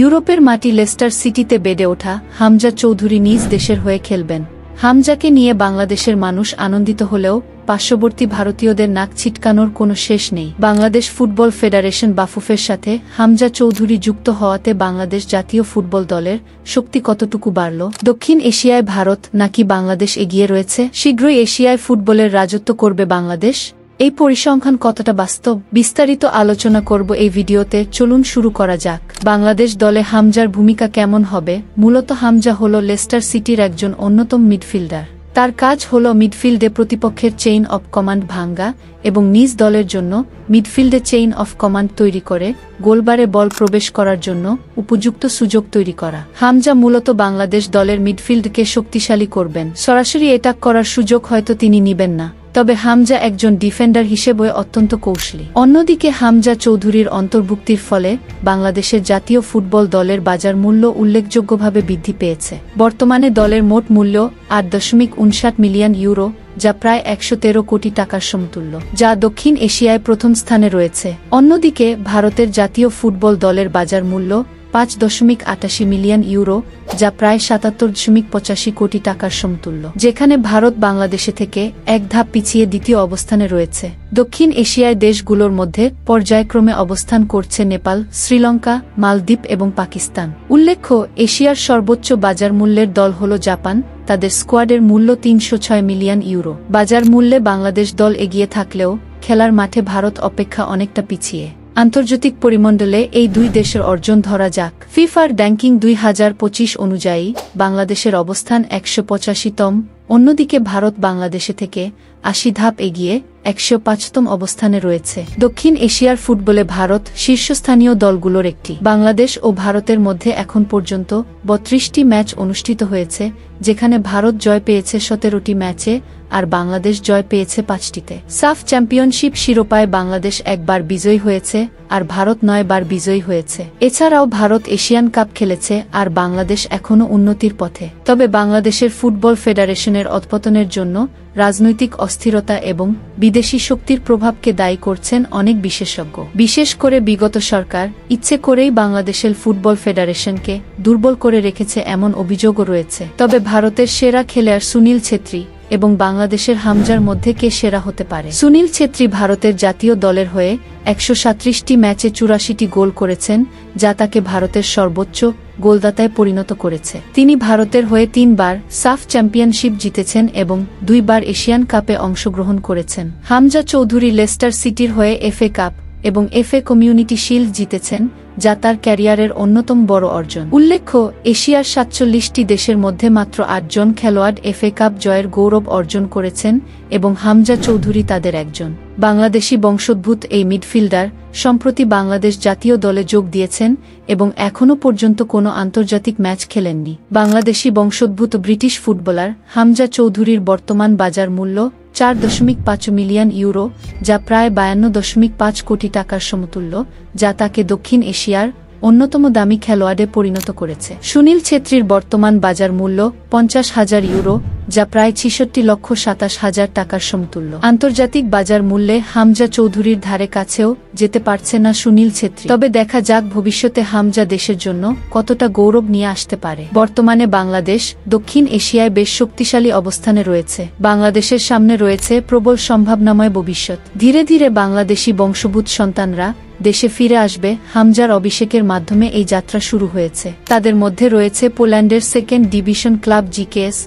ইউরোপের মাটি লেস্টার সিটিতে বেড়ে ওঠা হামজা চৌধুরী নিজ দেশের হয়ে খেলবেন। হামজাকে নিয়ে বাংলাদেশের মানুষ আনন্দিত হলেও পার্শ্ববর্তী ভারতীয়দের নাক ছিটকানোর কোনো শেষ নেই। বাংলাদেশ ফুটবল ফেডারেশন বাফুফের সাথে হামজা চৌধুরী যুক্ত হওয়াতে বাংলাদেশ জাতীয় ফুটবল দলের শক্তি কতটুকু বাড়ল? দক্ষিণ এশিয়ায় ভারত নাকি বাংলাদেশ এগিয়ে রয়েছে? শীঘ্রই এশিয়ায় ফুটবলের রাজত্ব করবে বাংলাদেশ? এই পরিসংখ্যান কতটা বাস্তব? বিস্তারিত আলোচনা করব এই ভিডিওতে। চলুন শুরু করা যাক। বাংলাদেশ দলে হামজার ভূমিকা কেমন হবে? মূলত হামজা হল লেস্টার সিটির একজন অন্যতম মিডফিল্ডার। তার কাজ হল মিডফিল্ডে প্রতিপক্ষের চেইন অফ কমান্ড ভাঙ্গা এবং নিজ দলের জন্য মিডফিল্ডে চেইন অফ কমান্ড তৈরি করে গোলবারে বল প্রবেশ করার জন্য উপযুক্ত সুযোগ তৈরি করা। হামজা মূলত বাংলাদেশ দলের মিডফিল্ডকে শক্তিশালী করবেন। সরাসরি অ্যাটাক করার সুযোগ হয়তো তিনি নিবেন না, তবে হামজা একজন ডিফেন্ডার হিসেবে অত্যন্ত কৌশলী। অন্যদিকে হামজা চৌধুরীর অন্তর্ভুক্তির ফলে বাংলাদেশের জাতীয় ফুটবল দলের বাজার মূল্য উল্লেখযোগ্যভাবে বৃদ্ধি পেয়েছে। বর্তমানে দলের মোট মূল্য 8.59 মিলিয়ন ইউরো, যা প্রায় 113 কোটি টাকার সমতুল্য, যা দক্ষিণ এশিয়ায় প্রথম স্থানে রয়েছে। অন্যদিকে ভারতের জাতীয় ফুটবল দলের বাজার মূল্য 5.88 মিলিয়ন ইউরো, যা প্রায় 77.85 কোটি টাকার সমতুল্য, যেখানে ভারত বাংলাদেশে থেকে এক ধাপ পিছিয়ে দ্বিতীয় অবস্থানে রয়েছে। দক্ষিণ এশিয়ায় দেশগুলোর মধ্যে পর্যায়ক্রমে অবস্থান করছে নেপাল, শ্রীলঙ্কা, মালদ্বীপ এবং পাকিস্তান। উল্লেখ্য, এশিয়ার সর্বোচ্চ বাজার মূল্যের দল হল জাপান। তাদের স্কোয়াডের মূল্য 306 মিলিয়ন ইউরো। বাজার মূল্যে বাংলাদেশ দল এগিয়ে থাকলেও খেলার মাঠে ভারত অপেক্ষা অনেকটা পিছিয়ে। আন্তর্জাতিক পরিমণ্ডলে এই দুই দেশের অর্জন ধরা যাক। ফিফার র্যাঙ্কিং 2025 অনুযায়ী বাংলাদেশের অবস্থান 185তম। অন্যদিকে ভারত বাংলাদেশে থেকে 80 ধাপ এগিয়ে 105তম অবস্থানে রয়েছে। দক্ষিণ এশিয়ার ফুটবলে ভারত শীর্ষস্থানীয় দলগুলোর একটি। বাংলাদেশ ও ভারতের মধ্যে এখন পর্যন্ত 32টি ম্যাচ অনুষ্ঠিত হয়েছে, যেখানে ভারত জয় পেয়েছে 17টি ম্যাচে আর বাংলাদেশ জয় পেয়েছে 5টিতে। সাফ চ্যাম্পিয়নশিপ শিরোপায় বাংলাদেশ একবার বিজয়ী হয়েছে আর ভারত 9 বার বিজয়ী হয়েছে। এছাড়াও ভারত এশিয়ান কাপ খেলেছে আর বাংলাদেশ এখনও উন্নতির পথে। তবে বাংলাদেশের ফুটবল ফেডারেশনের অধপতনের জন্য রাজনৈতিক অস্থিরতা এবং বিদেশি শক্তির প্রভাবকে দায়ী করছেন অনেক বিশেষজ্ঞ। বিশেষ করে বিগত সরকার ইচ্ছে করেই বাংলাদেশের ফুটবল ফেডারেশনকে দুর্বল করে রেখেছে এমন অভিযোগও রয়েছে। তবে ভারতের সেরা খেলোয়াড় সুনীল ছেত্রী এবং বাংলাদেশের হামজার মধ্যে কে সেরা হতে পারে? সুনীল ছেত্রী ভারতের জাতীয় দলের হয়ে 137টি ম্যাচে 84টি গোল করেছেন, যা তাকে ভারতের সর্বোচ্চ গোলদাতায় পরিণত করেছে। তিনি ভারতের হয়ে 3 বার সাফ চ্যাম্পিয়নশিপ জিতেছেন এবং 2 বার এশিয়ান কাপে অংশগ্রহণ করেছেন। হামজা চৌধুরী লেস্টার সিটির হয়ে এফএ কাপ এবং এফএ কমিউনিটি শিল্ড জিতেছেন, যা তার ক্যারিয়ারের অন্যতম বড় অর্জন। উল্লেখ্য, এশিয়ার 47টি দেশের মধ্যে মাত্র 8 জন খেলোয়াড় এফএ কাপ জয়ের গৌরব অর্জন করেছেন এবং হামজা চৌধুরী তাদের একজন। বাংলাদেশি বংশোদ্ভূত এই মিডফিল্ডার সম্প্রতি বাংলাদেশ জাতীয় দলে যোগ দিয়েছেন এবং এখনও পর্যন্ত কোনো আন্তর্জাতিক ম্যাচ খেলেননি। বাংলাদেশি বংশোদ্ভূত ব্রিটিশ ফুটবলার হামজা চৌধুরীর বর্তমান বাজার মূল্য 4.5 মিলিয়ন ইউরো, যা প্রায় 52.5 কোটি টাকার সমতুল্য, যা তাকে দক্ষিণ এশিয়ার অন্যতম দামি খেলোয়াড়ে পরিণত করেছে। সুনীল ছেত্রীর বর্তমান বাজার মূল্য 50,000 ইউরো, যা প্রায় 66,27,000 টাকার সমতুল্য। আন্তর্জাতিক বাজার মূল্যে হামজা চৌধুরীর ধারে কাছেও যেতে পারছে না সুনীল ছেত্রী। তবে দেখা যাক ভবিষ্যতে হামজা দেশের জন্য কতটা গৌরব নিয়ে আসতে পারে। বর্তমানে বাংলাদেশ দক্ষিণ এশিয়ায় বেশ শক্তিশালী অবস্থানে রয়েছে। বাংলাদেশের সামনে রয়েছে প্রবল সম্ভাবনাময় ভবিষ্যৎ। ধীরে ধীরে বাংলাদেশি বংশোদ্ভূত সন্তানরা দেশে ফিরে আসবে। হামজার অভিষেকের মাধ্যমে এই যাত্রা শুরু হয়েছে। তাদের মধ্যে রয়েছে পোল্যান্ডের 2nd ডিভিশন ক্লাব জিকেএস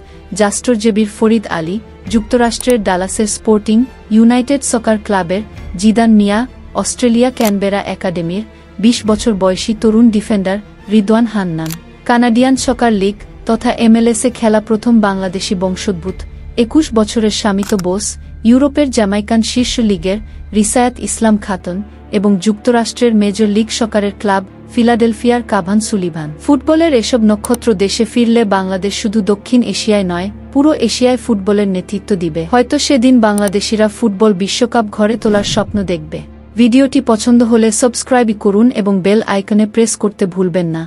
জাস্টরজেবির ফরিদ আলী, যুক্তরাষ্ট্রের ডালাসের স্পোর্টিং ইউনাইটেড সকার ক্লাবের জিদান মিয়া, অস্ট্রেলিয়া ক্যানবেরা একাডেমির 20 বছর বয়সী তরুণ ডিফেন্ডার রিদওয়ান হান্নান, কানাডিয়ান সকার লিগ তথা এমএলএসে খেলা প্রথম বাংলাদেশি বংশোদ্ভূত 21 বছরের শামিত বোস, ইউরোপের জ্যামাইকান শীর্ষ লিগের রিসায়াত ইসলাম খাতুন এবং যুক্তরাষ্ট্রের মেজর লিগ সকারের ক্লাব ফিলাডেলফিয়ার কাভান সুলিভান। ফুটবলের এসব নক্ষত্র দেশে ফিরলে বাংলাদেশ শুধু দক্ষিণ এশিয়ায় নয়, পুরো এশিয়ায় ফুটবলের নেতৃত্ব দিবে। হয়তো সেদিন বাংলাদেশিরা ফুটবল বিশ্বকাপ ঘরে তোলার স্বপ্ন দেখবে। ভিডিওটি পছন্দ হলে সাবস্ক্রাইব করুন এবং বেল আইকনে প্রেস করতে ভুলবেন না।